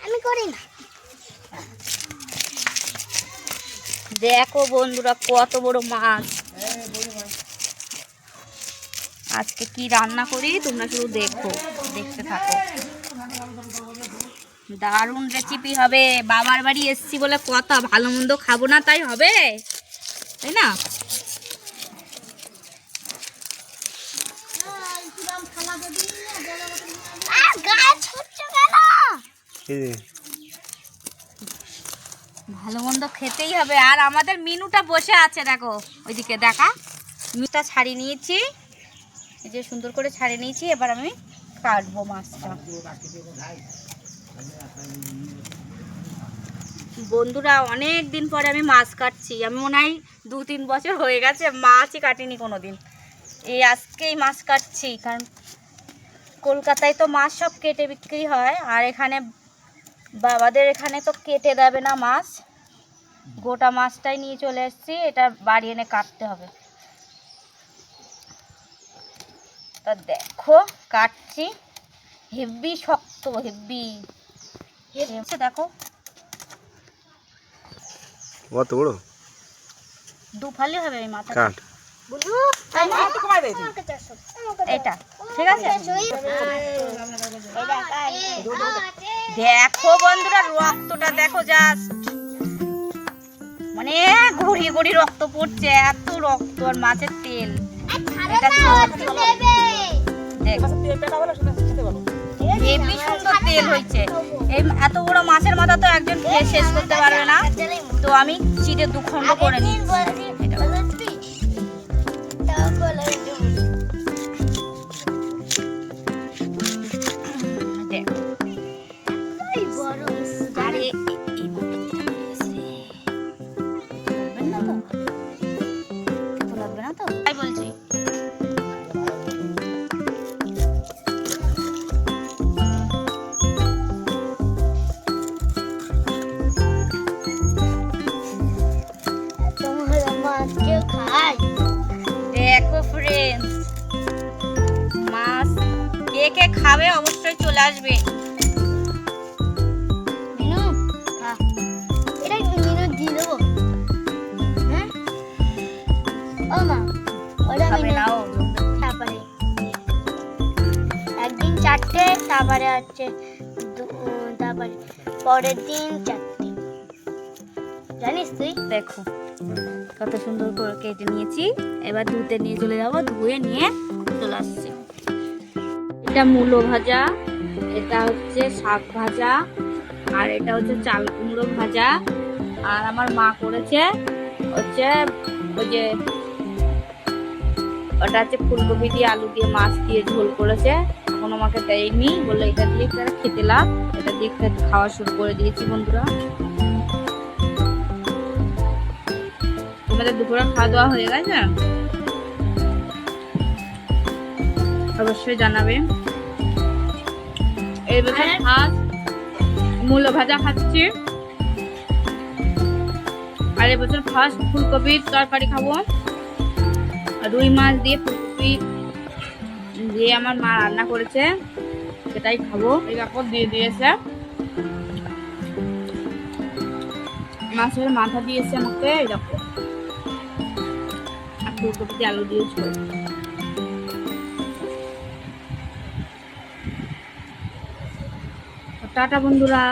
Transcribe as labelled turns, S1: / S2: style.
S1: আমি করি না।
S2: দেখো বন্ধুরা কত বড় মাছ। আজকে কি রান্না করি তোমরা শুধু দেখতে থাকো। দারুণ রেসিপি হবে। বাবার বাড়ি এসছি বলে কথা, ভালো মন্দ খাবো না তাই হবে, তাই না? ভালো মন্দ খেতেই হবে। আর আমাদের মিনুটা বসে আছে, দেখো ওইদিকে দেখা। মিনুটা ছাড়িয়ে নিয়েছি, এই যে সুন্দর করে ছাড়িয়ে নিয়েছি। এবার আমি কাটবো মাছটা। বন্ধুরা অনেক দিন পরে আমি মাছ কাটছি। আমি মনে হয় 2-3 বছর হয়ে গেছে মাছই কাটিনি কোনো দিন। এই আজকেই মাছ কাটছি, কারণ কলকাতায় তো মাছ সব কেটে বিক্রি হয়, আর এখানে বাবাদের এখানে তো কেটে দেবে না মাছ, গোটা মাছটাই নিয়ে চলে এসেছি। এটা বাড়ি এনে কাটতে হবে। তা দেখো কাটছি, হেভি শক্ত, হেভি দেখো
S3: কত বড়
S2: দুফালি হবে এই মাথা।
S3: কাট
S2: এটা ঠিক আছে। দেখো বন্ধুরা রক্তটা দেখো, জাস্ট মানে গড়িয়ে গড়িয়ে রক্ত পড়ছে, এত রক্ত। আর মাছের তেল, এটা হেভি সুন্দর তেল হয়েছে। এই এত বড় মাছের মাথা তো একজন খেয়ে শেষ করতে পারবে না, তো আমি চিড়ে 2 খণ্ড করে নিই। বলছি দেখো ফ্রেন্ডস, মাছ কে কে খাবে অবশ্যই চলে আসবে।
S1: একদিন 4টে, তারপরে হচ্ছে তারপরে পরের দিন 4টে, জানিস তুই?
S2: দেখো কত সুন্দর করে কেটে নিয়েছি। এবার ধুতে নিয়ে চলে যাবো, ধুয়ে নিয়ে চলে আসছি। এটা মূলো ভাজা, এটা হচ্ছে শাক ভাজা, আর এটা হচ্ছে চাল কুমড়ো ভাজা। আর আমার মা করেছে হচ্ছে ওই যে ওটা হচ্ছে ফুলকপি দিয়ে আলু দিয়ে মাছ দিয়ে ঝোল করেছে। এখন আমাকে দেয়নি, বললো এটা দিয়ে তারা খেতে লাগ, এটা দিয়ে খাওয়া শুরু করে দিয়েছি। বন্ধুরা তোমাদের দুপুরে খাওয়া দাওয়া হয়ে গেছে? অবশ্যই জানাবে। এই বছর ফার্স্ট মূলো ভাজা খাচ্ছি, আর এবছর ফার্স্ট ফুলকপির তরকারি খাবো। রুই মাছ দিয়ে ফুলকপি দিয়ে আমার মা রান্না করেছে, সেটাই খাবো। এই কাপড় দিয়ে দিয়েছে, মাছের মাথা দিয়েছে আমাকে, এই দেখো, আর ফুলকপি দিয়ে আলু দিয়েছে। টাটা বন্ধুরা।